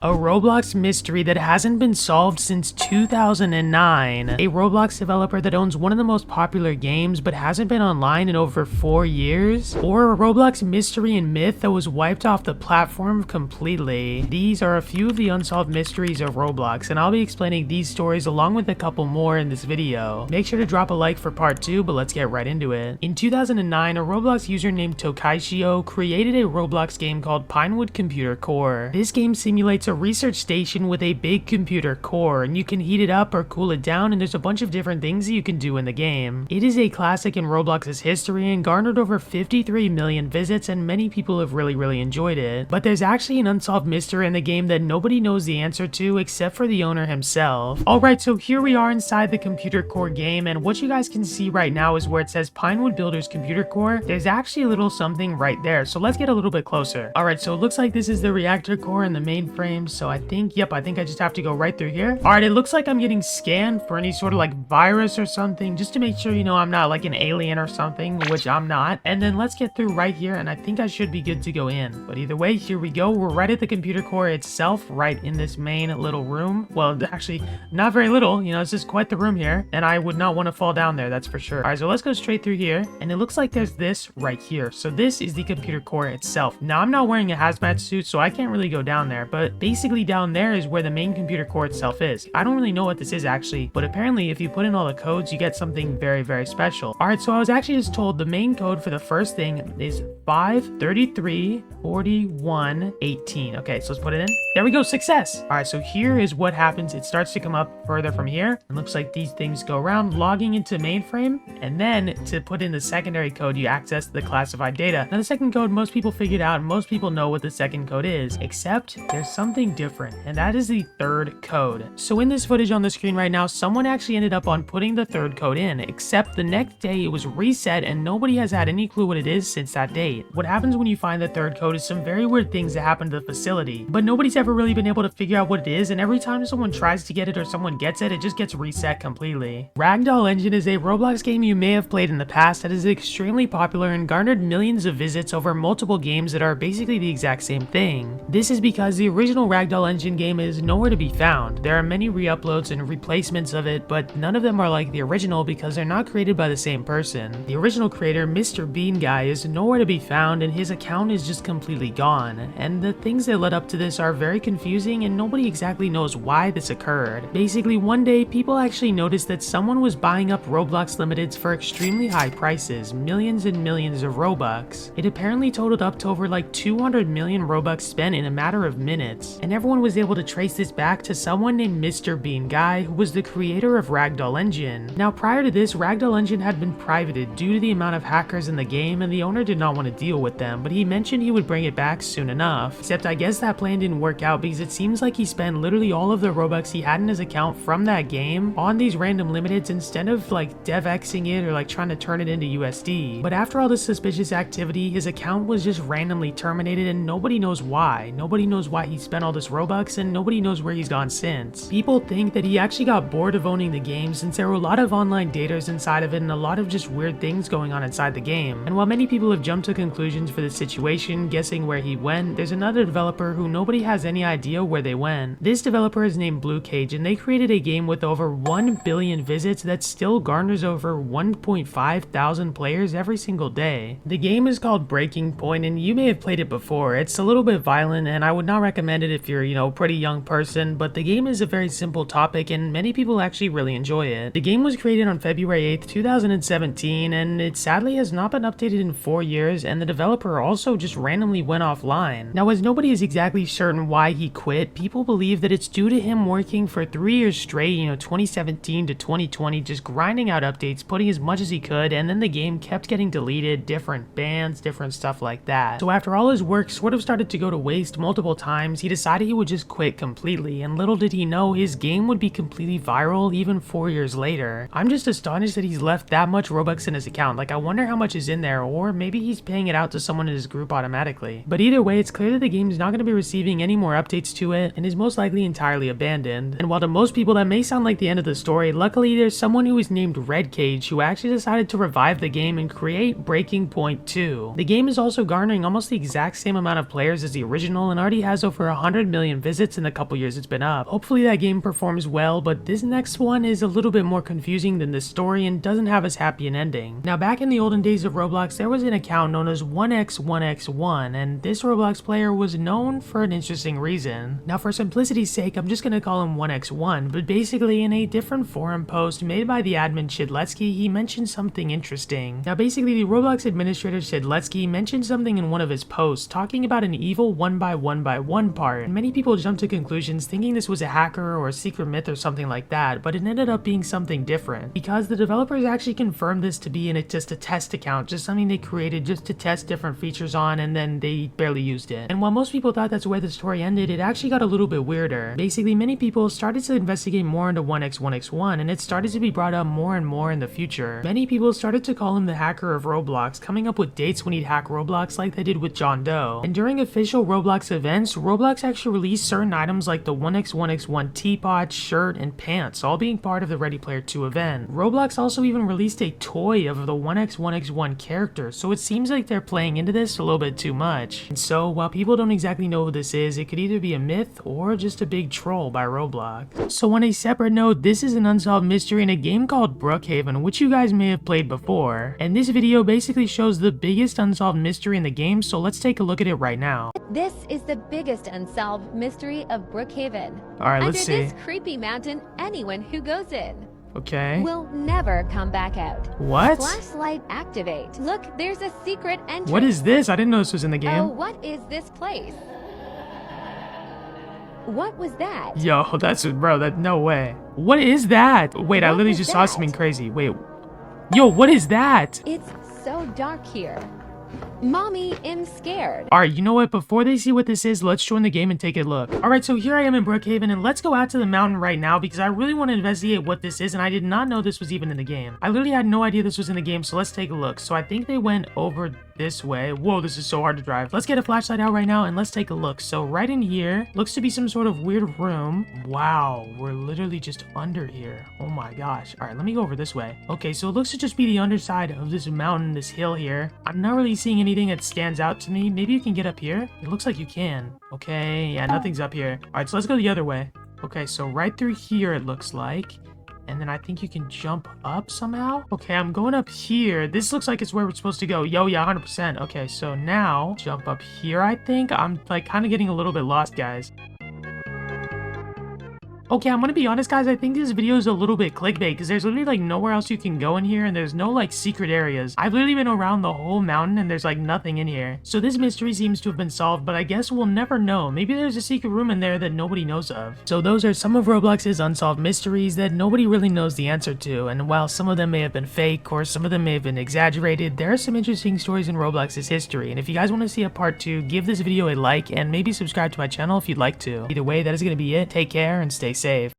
A Roblox mystery that hasn't been solved since 2009. A Roblox developer that owns one of the most popular games but hasn't been online in over 4 years. Or a Roblox mystery and myth that was wiped off the platform completely. These are a few of the unsolved mysteries of Roblox, and I'll be explaining these stories along with a couple more in this video. Make sure to drop a like for part 2, but let's get right into it. In 2009, a Roblox user named Tokaishio created a Roblox game called Pinewood Computer Core. This game simulates a research station with a big computer core, and you can heat it up or cool it down, and there's a bunch of different things that you can do in the game. It is a classic in Roblox's history and garnered over 53 million visits, and many people have really enjoyed it. But there's actually an unsolved mystery in the game that nobody knows the answer to except for the owner himself. Alright, so here we are inside the computer core game, and what you guys can see right now is where it says Pinewood Builders Computer Core. There's actually a little something right there, so let's get a little bit closer. Alright, so it looks like this is the reactor core and the mainframe. So I think I just have to go right through here. All right, it looks like I'm getting scanned for any sort of like virus or something, just to make sure, you know, I'm not like an alien or something, which I'm not. And then let's get through right here, and I think I should be good to go in. But either way, here we go. We're right at the computer core itself, right in this main little room. Well, actually, not very little, you know, it's just quite the room here, and I would not want to fall down there, that's for sure. All right, so let's go straight through here, and it looks like there's this right here. So this is the computer core itself. Now, I'm not wearing a hazmat suit, so I can't really go down there, but basically down there is where the main computer core itself is. I don't really know what this is actually, but apparently if you put in all the codes, you get something very special. Alright, so I was actually just told the main code for the first thing is 5334118. Okay, so let's put it in. There we go, success! Alright, so here is what happens. It starts to come up further from here. It looks like these things go around, logging into mainframe, and then to put in the secondary code, you access the classified data. Now the second code, most people figured out, and most people know what the second code is, except there's something different, and that is the third code. So in this footage on the screen right now, someone actually ended up on putting the third code in, except the next day it was reset and nobody has had any clue what it is since that date. What happens when you find the third code is some very weird things that happen to the facility, but nobody's ever really been able to figure out what it is, and every time someone tries to get it or someone gets it, it just gets reset completely. Ragdoll Engine is a Roblox game you may have played in the past that is extremely popular and garnered millions of visits over multiple games that are basically the exact same thing. This is because the original Ragdoll Engine game is nowhere to be found. There are many re-uploads and replacements of it, but none of them are like the original because they're not created by the same person. The original creator, Mr. Bean Guy, is nowhere to be found, and his account is just completely gone. And the things that led up to this are very confusing, and nobody exactly knows why this occurred. Basically, one day, people actually noticed that someone was buying up Roblox Limiteds for extremely high prices, millions and millions of Robux. It apparently totaled up to over like 200 million Robux spent in a matter of minutes, and everyone was able to trace this back to someone named Mr. Bean Guy, who was the creator of Ragdoll Engine. Now, prior to this, Ragdoll Engine had been privated due to the amount of hackers in the game, and the owner did not want to deal with them, but he mentioned he would bring it back soon enough. Except I guess that plan didn't work out because it seems like he spent literally all of the Robux he had in his account from that game on these random limiteds instead of like DevXing it or like trying to turn it into USD. But after all this suspicious activity, his account was just randomly terminated, and nobody knows why. Nobody knows why he spent all this Robux, and nobody knows where he's gone since. People think that he actually got bored of owning the game since there were a lot of online daters inside of it and a lot of just weird things going on inside the game. And while many people have jumped to conclusions for this situation, guessing where he went, there's another developer who nobody has any idea where they went. This developer is named Brookhaven, and they created a game with over 1 billion visits that still garners over 1.5 thousand players every single day. The game is called Breaking Point, and you may have played it before. It's a little bit violent, and I would not recommend it if you're, you know, a pretty young person, but the game is a very simple topic, and many people actually really enjoy it. The game was created on February 8th, 2017, and it sadly has not been updated in 4 years, and the developer also just randomly went offline. Now, as nobody is exactly certain why he quit, people believe that it's due to him working for 3 years straight, you know, 2017 to 2020, just grinding out updates, putting as much as he could, and then the game kept getting deleted, different bans, different stuff like that. So after all his work sort of started to go to waste multiple times, he decided he would just quit completely, and little did he know his game would be completely viral even 4 years later. I'm just astonished that he's left that much Robux in his account. Like, I wonder how much is in there, or maybe he's paying it out to someone in his group automatically. But either way, it's clear that the game is not going to be receiving any more more updates to it and is most likely entirely abandoned. And while to most people that may sound like the end of the story, luckily there's someone who is named Red Cage who actually decided to revive the game and create Breaking Point 2. The game is also garnering almost the exact same amount of players as the original and already has over 100 million visits in the couple years it's been up. Hopefully that game performs well, but this next one is a little bit more confusing than the story and doesn't have as happy an ending. Now back in the olden days of Roblox, there was an account known as 1x1x1, and this Roblox player was known for an interesting reason. Now for simplicity's sake, I'm just gonna call him 1x1, but basically in a different forum post made by the admin Shidletsky, he mentioned something interesting. Now basically the Roblox administrator Shidletsky mentioned something in one of his posts talking about an evil 1x1x1 part, and many people jumped to conclusions thinking this was a hacker or a secret myth or something like that, but it ended up being something different, because the developers actually confirmed this to be just a test account, just something they created just to test different features on, and then they barely used it. And while most people thought that's where the story ended, it actually got a little bit weirder. Basically, many people started to investigate more into 1x1x1, and it started to be brought up more and more in the future. Many people started to call him the hacker of Roblox, coming up with dates when he'd hack Roblox like they did with John Doe. And during official Roblox events, Roblox actually released certain items like the 1x1x1 teapot, shirt, and pants, all being part of the Ready Player 2 event. Roblox also even released a toy of the 1x1x1 character, so it seems like they're playing into this a little bit too much. And so, while people don't exactly know who this is, it could either be a myth or just a big troll by Roblox. So on a separate note, this is an unsolved mystery in a game called Brookhaven, which you guys may have played before. And this video basically shows the biggest unsolved mystery in the game, so let's take a look at it right now. This is the biggest unsolved mystery of Brookhaven. Alright, let's see. Under this creepy mountain, anyone who goes in Okay. will never come back out. What? Flashlight activate. Look, there's a secret entrance. What is this? I didn't know this was in the game. Oh, what is this place? What was that? Yo, that's, bro, that, no way. What is that? Wait, I What literally is just saw that? something crazy. Wait. Yo, what is that? It's so dark here. Mommy, I'm scared. Alright, you know what? Before they see what this is, let's join the game and take a look. Alright, so here I am in Brookhaven, and let's go out to the mountain right now because I really want to investigate what this is, and I did not know this was even in the game. I literally had no idea this was in the game, so let's take a look. So I think they went over this way. Whoa, this is so hard to drive. Let's get a flashlight out right now and let's take a look. So right in here, looks to be some sort of weird room. Wow, we're literally just under here. Oh my gosh. Alright, let me go over this way. Okay, so it looks to just be the underside of this mountain, this hill here. I'm not really seeing anything that stands out to me. Maybe you can get up here? It looks like you can. Okay, yeah, nothing's up here. Alright, so let's go the other way. Okay, so right through here it looks like. And then I think you can jump up somehow. Okay, I'm going up here. This looks like it's where we're supposed to go. Yo, yeah, 100%. Okay, so now jump up here, I think. I'm like kind of getting a little bit lost, guys. Okay, I'm gonna be honest, guys, I think this video is a little bit clickbait because there's literally like nowhere else you can go in here and there's no like secret areas. I've literally been around the whole mountain and there's like nothing in here. So this mystery seems to have been solved, but I guess we'll never know. Maybe there's a secret room in there that nobody knows of. So those are some of Roblox's unsolved mysteries that nobody really knows the answer to, and while some of them may have been fake or some of them may have been exaggerated, there are some interesting stories in Roblox's history, and if you guys want to see a part 2, give this video a like and maybe subscribe to my channel if you'd like to. Either way, that is going to be it. Take care and stay safe.